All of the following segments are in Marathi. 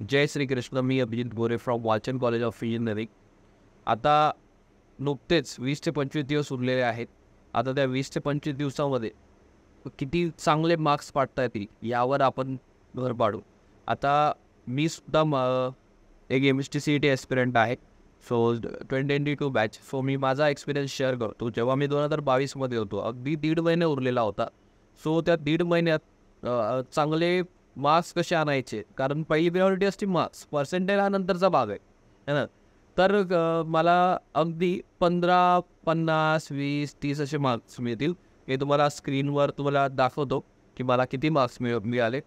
जय श्री कृष्ण. मी Abhijit Gore from Walchand college of engineering. आता नुकतेच 20 ते 25 दिवस उरलेले आहेत. आता त्या 20 ते 25 दिवसामध्ये किती चांगले मार्क्स पाडता येतील यावर आपण भर पाडू. आता मी सुद्धा एक MST CET ॲस्पिरंट आहे. So 2022 batch. सो मी माझा एक्सपिरियन्स शेअर करतो. जेव्हा मी 2022मध्ये होतो, अगदी 1.5 महिने उरलेला होता. सो त्या 1.5 महिन्यात चांगले मार्क्स कसे आणायचे, कारण पहिली प्रायोरिटी असते मार्क्स, पर्सेंटेज हा नंतरचा भाग आहे, है ना. तर मला अगदी 15, 50, 20, 30 असे मार्क्स मिळतील. हे तुम्हाला स्क्रीनवर तुम्हाला दाखवतो की मला किती मार्क्स मिळाले.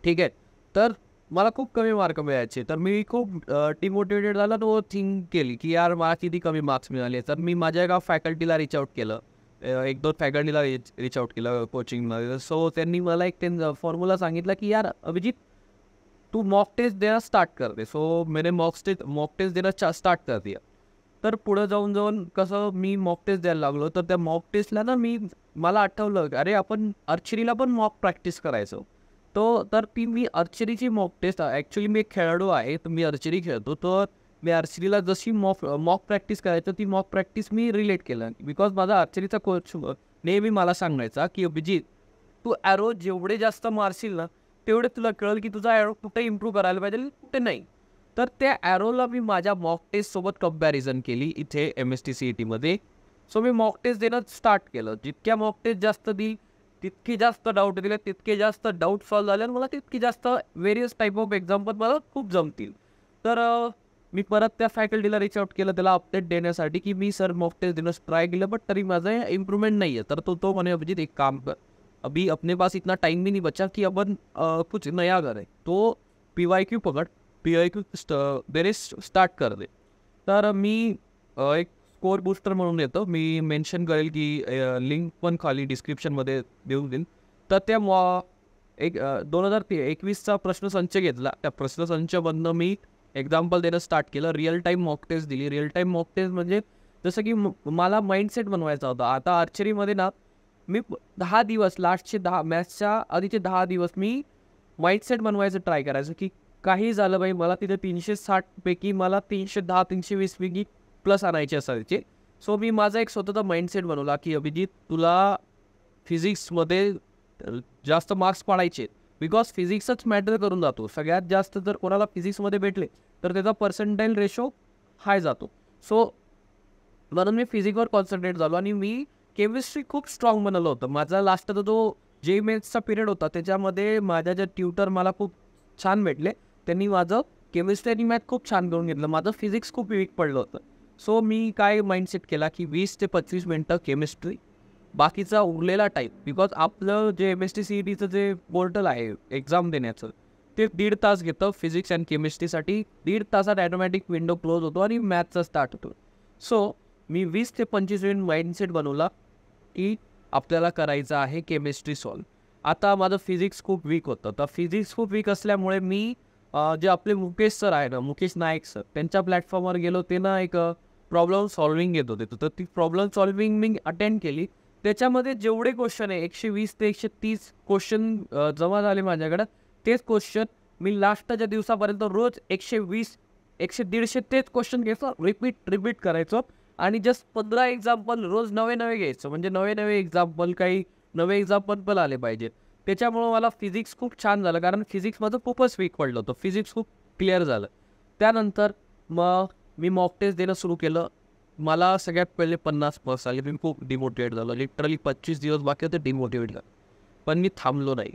ठीक आहे. तर मला खूप कमी मार्क मिळायचे, तर मी खूप डिमोटिवेटेड झालो आणि थिंक केली की यार मला किती कमी मार्क्स मिळाले. तर मी माझ्या एका फॅकल्टीला रीच आउट केलं, 1-2 फॅकल्टीला रीच आउट केलं कोचिंगमध्ये. सो त्यांनी मला एक फॉर्म्युला सांगितला की यार अभिजित, तू मॉक टेस्ट देणं स्टार्ट कर दे. सो मैंने मॉक टेस्ट देणं स्टार्ट कर दिया. तर पुढं जाऊन जाऊन कसं मी मॉक टेस्ट द्यायला लागलो. तर त्या मॉक टेस्टला ना मला आठवलं अरे आपण आर्चरीला पण मॉक प्रॅक्टिस करायचो. तर मी आर्चरीची मॉक टेस्ट, ॲक्च्युली मी एक खेळाडू आहे, तर मी आर्चरी खेळतो. तर मी आर्चरीला जशी मॉक प्रॅक्टिस करायचं ती मॉक प्रॅक्टिस मी रिलेट केलं, बिकॉज माझा आर्चरीचा कोच नेहमी मला सांगायचा की अभिजित, तू ॲरो जेवढे जास्त मारशील ना तेवढे तुला कळेल की तुझा ॲरो कुठे इम्प्रूव्ह करायला पाहिजे कुठे नाही. तर त्या ॲरोला मी माझ्या मॉक टेस्टसोबत कंपॅरिझन केली इथे MST CETमध्ये. सो मी मॉक टेस्ट देणं स्टार्ट केलं. जितक्या मॉक टेस्ट जास्त देईल तितके जास्त डाऊट दिले, तितके जास्त डाऊट सॉल्व झाले आणि मला तितकी जास्त व्हेरियस टाईप ऑफ एक्झाम्पल मला खूप जमतील. तर मी परत त्या फॅकल्टीला रीच आउट केलं त्याला अपडेट देण्यासाठी की मी सर मॉक टेस्ट देणं ट्राय केलं, बट तरी माझं इम्प्रूव्हमेंट नाही आहे. तर तो म्हणे अभिजित एक काम कर, अभी अपने पास इतना टाइम भी नहीं बचा कि अपन कुछ नया करें, तो PYQ पकड़, PYQ देणे स्टार्ट कर दे. तर मी एक स्कोर बूस्टर म्हणून येतं, मी मेन्शन करेल की लिंक पण खाली डिस्क्रिप्शनमध्ये देऊन देईन. तर त्या 2021चा प्रश्नसंच घेतला. त्या प्रश्नसंचमधनं मी एक्झाम्पल देणं स्टार्ट केलं. रिअल टाईम मॉक टेस्ट दिली. रिअल टाईम मॉक टेस्ट म्हणजे जसं की मला माइंडसेट बनवायचा होता. आता आर्चरीमध्ये ना मी 10 दिवस, लास्टचे 10 मॅचच्या आधीचे 10 दिवस मी माइंडसेट बनवायचं ट्राय करायचं की काही झालं बाई, मला तिथे 360 पैकी मला 310, 320 पैकी प्लस आणायचे असायचे. सो मी माझा एक स्वतःचा माइंडसेट बनवला की अभिजित, तुला फिजिक्समध्ये जास्त मार्क्स पाडायचे, बिकॉज फिजिक्सच मॅटर करून जातो. सगळ्यात जास्त जर कोणाला फिजिक्समध्ये भेटले तर त्याचा पर्सेंटाईल रेशो हाय जातो. सो म्हणून मी फिजिक्सवर कॉन्सन्ट्रेट झालो आणि मी केमिस्ट्री खूप स्ट्रॉंग बनवलं होतं. माझा लास्टचा जो मेथ्सचा पिरियड होता त्याच्यामध्ये माझ्या ज्या ट्युटर मला खूप छान भेटले, त्यांनी माझं केमिस्ट्री आणि मॅथ खूप छान करून घेतलं. माझं फिजिक्स खूप वीक पडलं होतं. सो मी काय माइंडसेट केला की 20 ते 25 मिनटं केमिस्ट्री, बाकीचा उरलेला टाईम, बिकॉज आपलं जे MST CETचं जे पोर्टल आहे एक्झाम देण्याचं, ते 1.5 तास घेतं फिजिक्स अँड केमिस्ट्रीसाठी. 1.5 तासात ॲटोमॅटिक विंडो क्लोज होतो आणि मॅथचा स्टार्ट होतो. सो मी 20 ते 25 मिनिट माइंडसेट बनवला की आपल्याला करायचं आहे केमिस्ट्री सॉल्व. आता माझं फिजिक्स खूप वीक होतं. तर फिजिक्स खूप वीक असल्यामुळे मी जे आपले मुकेश सर आहे ना, मुकेश नाईक सर, त्यांच्या प्लॅटफॉर्मवर गेलो. ते ना एक प्रॉब्लेम सॉल्विंग घेत होते. तर ती प्रॉब्लेम सॉल्विंग मी अटेंड केली. त्याच्यामध्ये जेवढे क्वेश्चन आहे 120 ते 130 क्वेश्चन जमा झाले माझ्याकडं. तेच क्वेश्चन मी लास्टच्या दिवसापर्यंत रोज 120, 100-150 तेच क्वेश्चन घ्यायचो, रिपीट करायचो आणि जस्ट 15 एक्झाम्पल रोज नवे घ्यायचं. म्हणजे नवे एक्झाम्पल, काही नवे एक्झाम्पल पण आले पाहिजेत. त्याच्यामुळं मला फिजिक्स खूप छान झालं, कारण फिजिक्स माझं खूपच वीक पडलं होतं. फिजिक्स खूप क्लिअर झालं. त्यानंतर मग मी मॉक टेस्ट देणं सुरू केलं. मला सगळ्यात पहिले 50 मार्क्स आले. मी खूप डिमोटिवेट झालो. लिटरली 25 दिवस बाकी होते, डिमोटिवेट झालो. पण मी थांबलो नाही.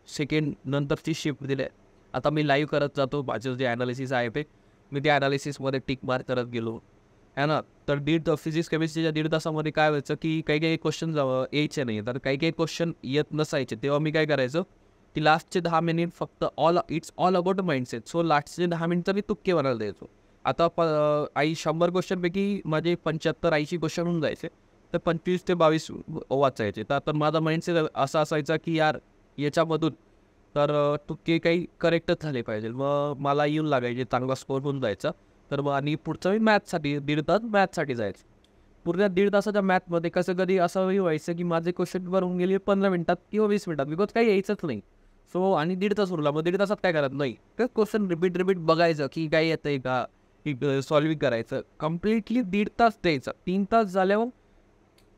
सेकंड नंतरची शिफ्ट दिली. आता मी लाईव्ह करत जातो. माझं जे ॲनालिसिस आहे ते मी त्या ॲनालिसिसमध्ये टिक मार्क करत गेलो, है ना. तर फिजिक्स केमिस्ट्रीच्या 1.5 तासामध्ये काय व्हायचं की काही क्वेश्चन यायचे नाही. तर काही क्वेश्चन येत नसायचे. तेव्हा मी काय करायचं की लास्टचे 10 मिनिट फक्त it's all about mindset. So लास्टचे 10 मिनिटं मी तुक्के बनायला द्यायचो. आता 100 क्वेश्चनपैकी माझे 75-80 क्वेश्चन होऊन जायचे. तर 25 ते 22 वाचायचे. तर आता माझा माइंडसेट असा असायचा की यार याच्यामधून तर तुक्के काही करेक्टच झाले पाहिजे. मग मला येऊन लागायचे, चांगला स्कोर होऊन जायचा. तर मग आणि पुढचं मी मॅथसाठी 1.5 तास मॅथसाठी जायचं. पुढच्या 1.5 तासाच्या मॅथमध्ये कसं कधी असंही व्हायचं की माझे क्वेश्चन पेपर होऊन गेले 15 मिनिटात किंवा 20 मिनिटात, बिकॉज काही यायचंच नाही. सो आणि 1.5 तास उरला, मग 1.5 तासात काय करत नाही, तर क्वेश्चन रिपीट बघायचं की काय येतंय का, की सॉल्व्हिंग करायचं. कम्प्लिटली 1.5 तास द्यायचं. 3 तास झाल्यावर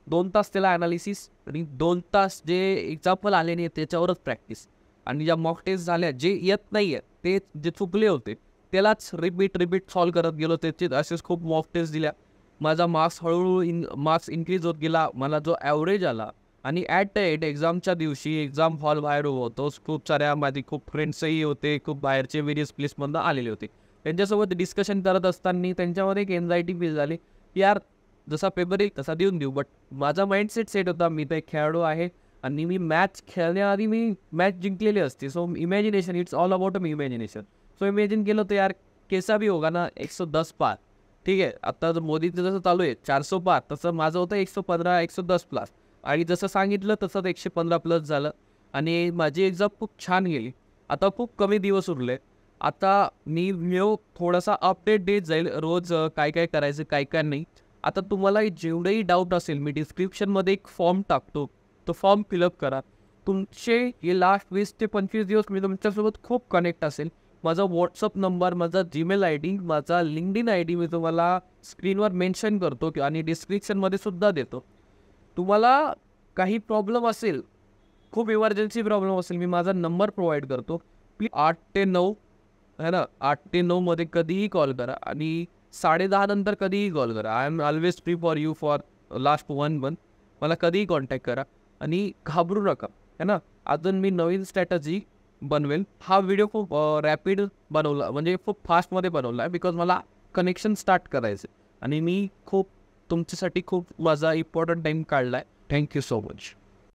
2 तास त्याला ॲनालिसिस आणि 2 तास जे एक्झाम्पल आले नाही त्याच्यावरच प्रॅक्टिस. आणि ज्या मॉक टेस्ट झाल्या, जे येत नाही आहे ते जे चुकले होते त्यालाच रिपीट सॉल्व करत गेलो. त्याचे असेच खूप मॉक टेस्ट दिल्या. माझा मार्क्स हळूहळू मार्क्स इन्क्रीज होत गेला. मला जो ॲव्हरेज आला आणि ॲट द एंड एक्झामच्या दिवशी एक्झाम हॉल बाहेर उभं होतो. खूप साऱ्या माझे खूप फ्रेंड्सही होते, खूप बाहेरचे व्हेरियस प्लेसमधनं आलेले होते. त्यांच्यासोबत डिस्कशन करत असताना त्यांच्यामध्ये एक एन्झायटी फील झाली, की यार जसा पेपर येईल तसा देऊन देऊ. बट माझा माइंडसेट सेट होता, मी तर एक खेळाडू आहे आणि मी मॅच खेळण्याआधी मी मॅच जिंकलेली असते. So imagination, it's all about a imagination. So imagine केलं तर यार कैसा भी होगा ना 110 पार. ठीक आहे, आता मोदीचं जसं चालू आहे 400 पार, तसं माझं होतं 115 110 प्लस. आणि जसं सांगितलं तसंच 115 प्लस झालं आणि माझी एक्झाम खूप छान गेली. आता खूप कमी दिवस उरले. आता मी व्हिडिओ थोडासा अपडेट देत जाईल रोज, काय काय करायचं काय काय नाही. आता तुम्हाला जेवढेही डाऊट असेल मी डिस्क्रिप्शनमध्ये एक फॉर्म टाकतो, तो फॉर्म फिलअप करा. तुमचे हे लास्ट 20 ते 25 दिवस मी तुमच्यासोबत खूप कनेक्ट असेल. माझा व्हॉट्सअप नंबर, माझा जीमेल आय डी, माझा लिंक्डइन आय डी मी तुम्हाला स्क्रीनवर मेन्शन करतो आणि डिस्क्रिप्शनमध्ये सुद्धा देतो. तुम्हाला काही प्रॉब्लेम असेल, खूप इमर्जन्सी प्रॉब्लेम असेल, मी माझा नंबर प्रोव्हाइड करतो. प्लीज 8 ते 9 है ना, 8 ते 9 मध्ये कधीही कॉल करा आणि 10:30 नंतर कधीही कॉल करा. I am always free for you for last 1 month. मला कधीही कॉन्टॅक्ट करा आणि घाबरू नका, है ना. अजून मी नवीन स्ट्रॅटजी बनवेल. हा व्हिडिओ खूप रॅपिड बनवला, म्हणजे खूप फास्टमध्ये बनवला आहे, बिकॉज मला कनेक्शन स्टार्ट करायचं आणि मी खूप तुमच्यासाठी खूप माझा इम्पॉर्टंट टाईम काढला आहे. Thank you so much.